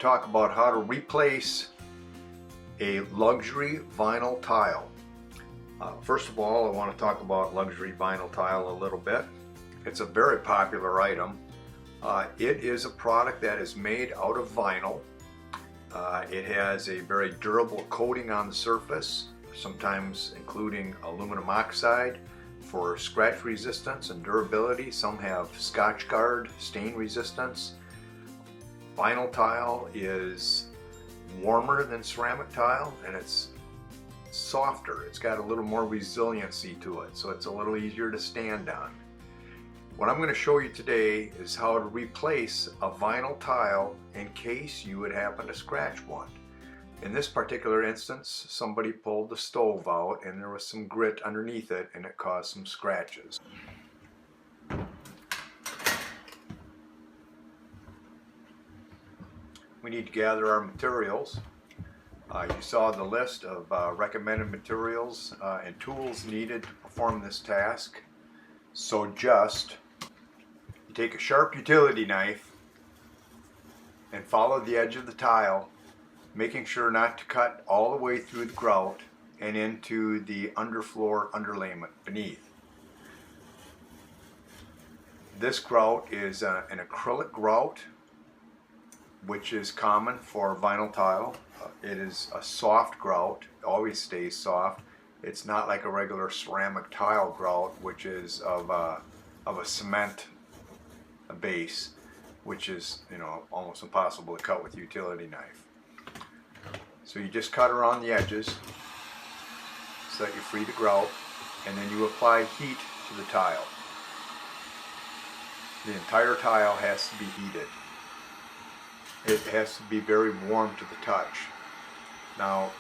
talk about how to replace a luxury vinyl tile. First of all, I want to talk about luxury vinyl tile a little bit. It's a very popular item. It is a product that is made out of vinyl. It has a very durable coating on the surface, sometimes including aluminum oxide for scratch resistance and durability. Some have Scotch Guard stain resistance. Vinyl tile is warmer than ceramic tile, and it's softer. It's got a little more resiliency to it, so it's a little easier to stand on. What I'm going to show you today is how to replace a vinyl tile in case you would happen to scratch one. In this particular instance, somebody pulled the stove out and there was some grit underneath it and it caused some scratches. We need to gather our materials. You saw the list of recommended materials and tools needed to perform this task. So just take a sharp utility knife and follow the edge of the tile, making sure not to cut all the way through the grout and into the underfloor underlayment beneath. This grout is an acrylic grout, which is common for vinyl tile. It is a soft grout, always stays soft. It's not like a regular ceramic tile grout, which is of a cement base, which is, almost impossible to cut with a utility knife. So you just cut around the edges so that you free the grout, and then you apply heat to the tile. The entire tile has to be heated. It has to be very warm to the touch. Now,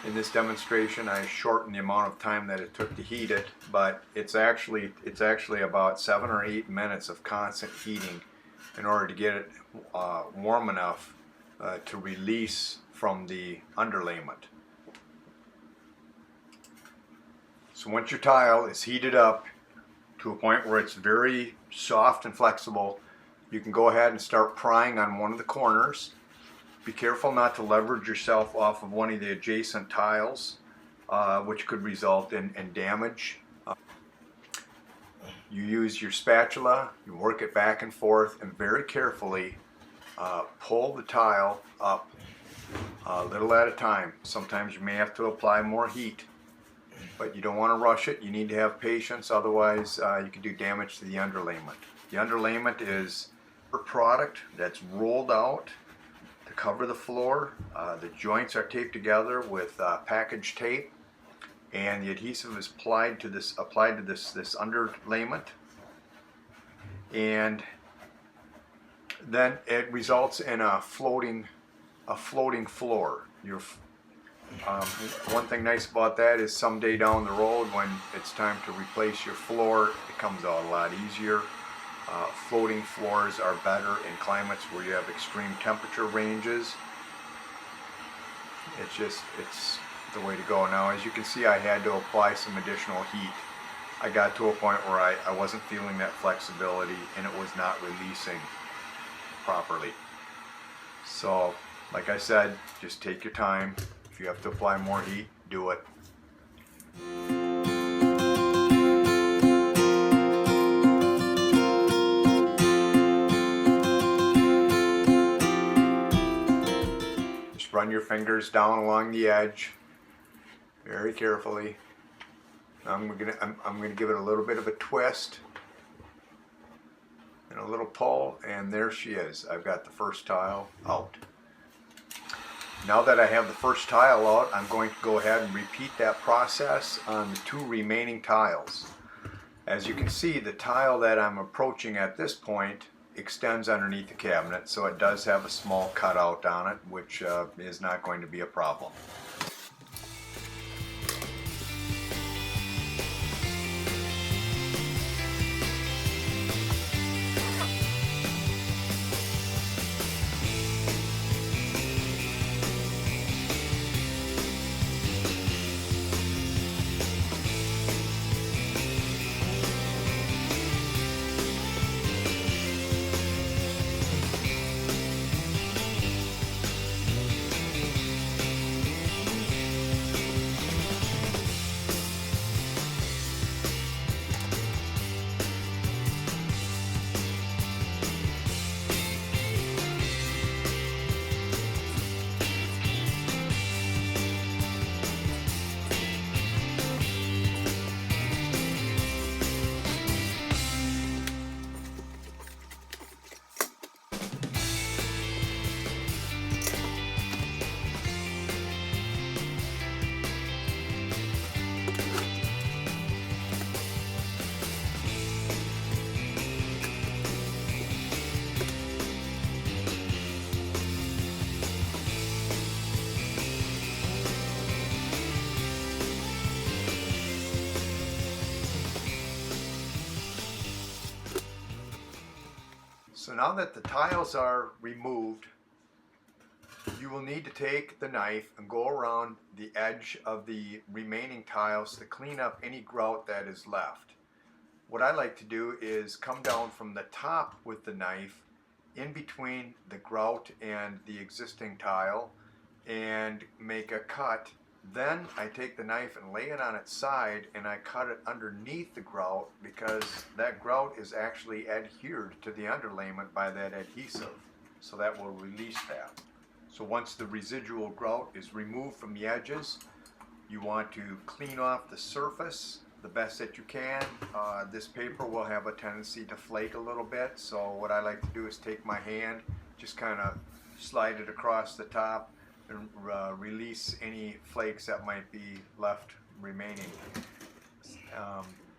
in this demonstration, I shortened the amount of time that it took to heat it, but it's actually about 7 or 8 minutes of constant heating in order to get it warm enough to release from the underlayment. So once your tile is heated up to a point where it's very soft and flexible, you can go ahead and start prying on one of the corners. Be careful not to leverage yourself off of one of the adjacent tiles, which could result in damage. You use your spatula, you work it back and forth, and very carefully pull the tile up a little at a time. Sometimes you may have to apply more heat, but you don't want to rush it. You need to have patience, otherwise you can do damage to the underlayment. The underlayment is a product that's rolled out to cover the floor. The joints are taped together with package tape, and the adhesive is applied to this underlayment, and then it results in a floating floor. One thing nice about that is someday down the road, when it's time to replace your floor, it comes out a lot easier. Floating floors are better in climates where you have extreme temperature ranges. It's the way to go. Now, as you can see, I had to apply some additional heat. I got to a point where I wasn't feeling that flexibility and it was not releasing properly. So, like I said, just take your time. If you have to apply more heat, do it. Run your fingers down along the edge very carefully. I'm gonna give it a little bit of a twist and a little pull, and there she is. I've got the first tile out. Now that I have the first tile out, I'm going to go ahead and repeat that process on the 2 remaining tiles. As you can see, the tile that I'm approaching at this point extends underneath the cabinet, so it does have a small cutout on it, which is not going to be a problem. So now that the tiles are removed, you will need to take the knife and go around the edge of the remaining tiles to clean up any grout that is left. What I like to do is come down from the top with the knife in between the grout and the existing tile and make a cut. Then I take the knife and lay it on its side and I cut it underneath the grout, because that grout is actually adhered to the underlayment by that adhesive, so that will release that. So once the residual grout is removed from the edges, you want to clean off the surface the best that you can. This paper will have a tendency to flake a little bit, so what I like to do is take my hand, just kind of slide it across the top and release any flakes that might be left remaining.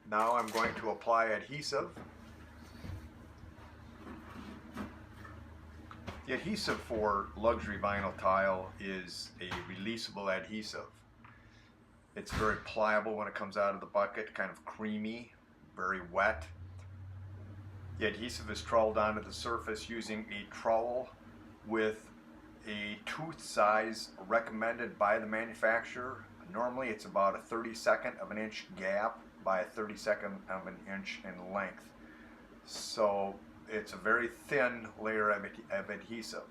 Now I'm going to apply adhesive. The adhesive for luxury vinyl tile is a releasable adhesive. It's very pliable when it comes out of the bucket, kind of creamy, very wet. The adhesive is troweled onto the surface using a trowel with a tooth size recommended by the manufacturer. Normally it's about a 32nd of an inch gap by a 32nd of an inch in length. So it's a very thin layer of adhesive.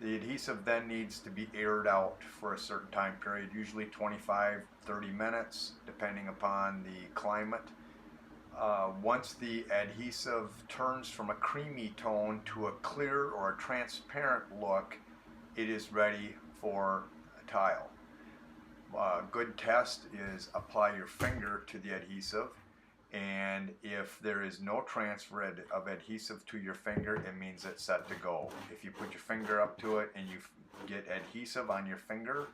The adhesive then needs to be aired out for a certain time period, usually 25-30 minutes, depending upon the climate. Once the adhesive turns from a creamy tone to a clear or a transparent look, it is ready for a tile. A good test is apply your finger to the adhesive, and if there is no transfer of adhesive to your finger, it means it's set to go. If you put your finger up to it and you get adhesive on your finger,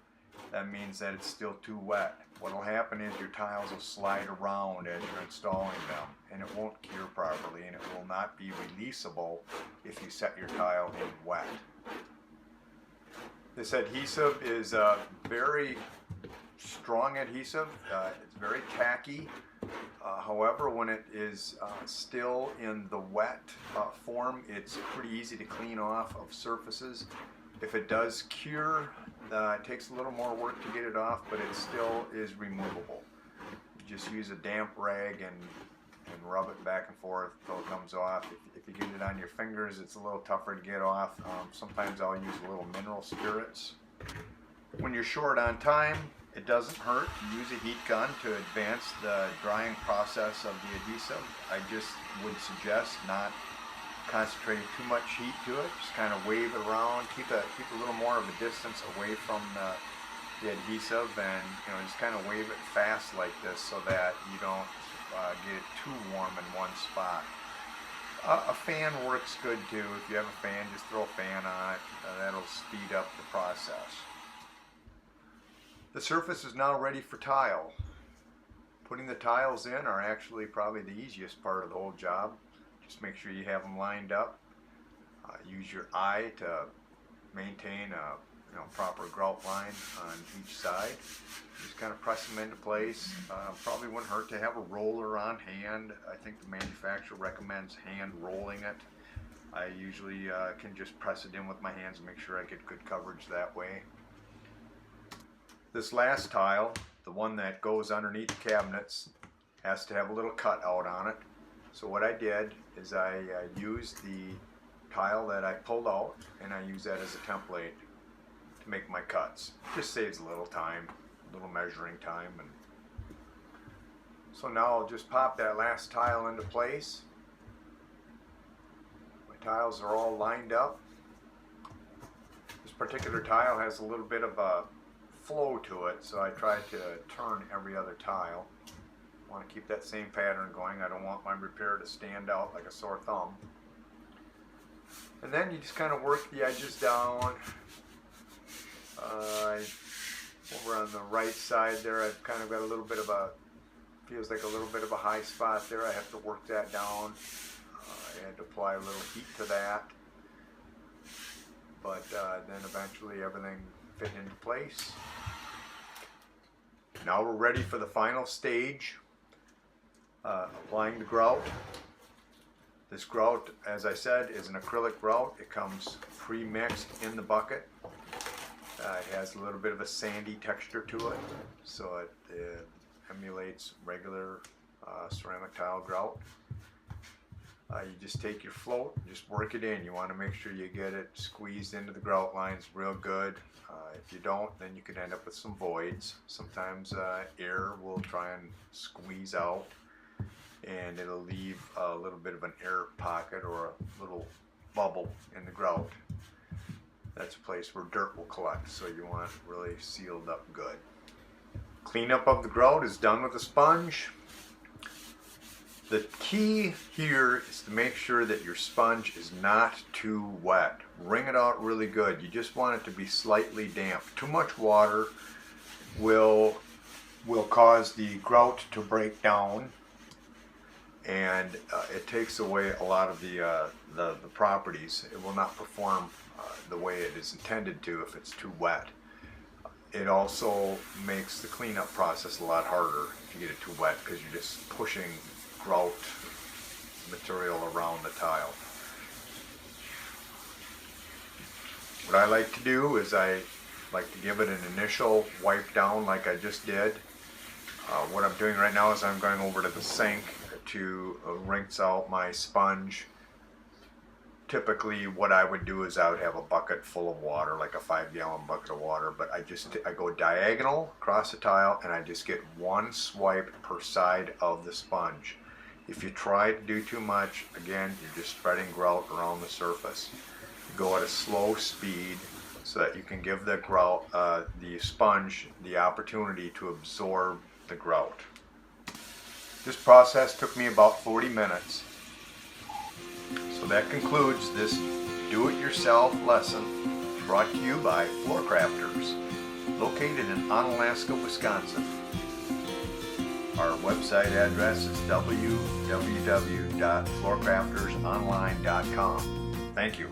that means that it's still too wet. What will happen is your tiles will slide around as you're installing them, and it won't cure properly, and it will not be releasable if you set your tile in wet. This adhesive is a very strong adhesive. It's very tacky. However, when it is still in the wet form, it's pretty easy to clean off of surfaces. If it does cure, it takes a little more work to get it off, but it still is removable. You just use a damp rag and rub it back and forth until it comes off. If you get it on your fingers, it's a little tougher to get off. Sometimes I'll use a little mineral spirits. When you're short on time, it doesn't hurt to use a heat gun to advance the drying process of the adhesive. I just would suggest not concentrating too much heat to it. Just kind of wave it around, keep a little more of a distance away from the adhesive, and just kind of wave it fast like this so that you don't get it too warm in one spot. A fan works good too. If you have a fan, just throw a fan on it. That'll speed up the process. The surface is now ready for tile. Putting the tiles in are actually probably the easiest part of the whole job. Just make sure you have them lined up. Use your eye to maintain a proper grout line on each side. Just kind of press them into place. Probably wouldn't hurt to have a roller on hand. I think the manufacturer recommends hand rolling it. I usually can just press it in with my hands and make sure I get good coverage that way. This last tile, the one that goes underneath the cabinets, has to have a little cut out on it. So what I did is I used the tile that I pulled out, and I use that as a template to make my cuts. Just saves a little time, a little measuring time. And so now I'll just pop that last tile into place. My tiles are all lined up. This particular tile has a little bit of a flow to it, so I try to turn every other tile. I want to keep that same pattern going. I don't want my repair to stand out like a sore thumb. And then you just kind of work the edges down. Over on the right side there, I've kind of got a little bit of a, feels like a little bit of a high spot there. I have to work that down. I had to apply a little heat to that. But then eventually everything fit into place. Now we're ready for the final stage, applying the grout. This grout, as I said, is an acrylic grout. It comes pre-mixed in the bucket. It has a little bit of a sandy texture to it, so it emulates regular ceramic tile grout. You just take your float, just work it in. You want to make sure you get it squeezed into the grout lines real good. If you don't, then you could end up with some voids. Sometimes air will try and squeeze out, and it'll leave a little bit of an air pocket or a little bubble in the grout. That's a place where dirt will collect, so you want it really sealed up good. Cleanup of the grout is done with a sponge. The key here is to make sure that your sponge is not too wet. Wring it out really good. You just want it to be slightly damp. Too much water will cause the grout to break down, and it takes away a lot of the properties. It will not perform the way it is intended to if it's too wet. It also makes the cleanup process a lot harder if you get it too wet, because you're just pushing grout material around the tile. What I like to do is I like to give it an initial wipe down like I just did. What I'm doing right now is I'm going over to the sink to rinse out my sponge. Typically what I would do is I would have a bucket full of water, like a 5-gallon bucket of water, but I go diagonal across the tile and I just get one swipe per side of the sponge. If you try to do too much, again, you're just spreading grout around the surface. Go at a slow speed so that you can give the grout, the sponge, the opportunity to absorb the grout. This process took me about 40 minutes. So that concludes this do-it-yourself lesson brought to you by Floor Crafters, located in Onalaska, Wisconsin. Our website address is www.floorcraftersonline.com. Thank you.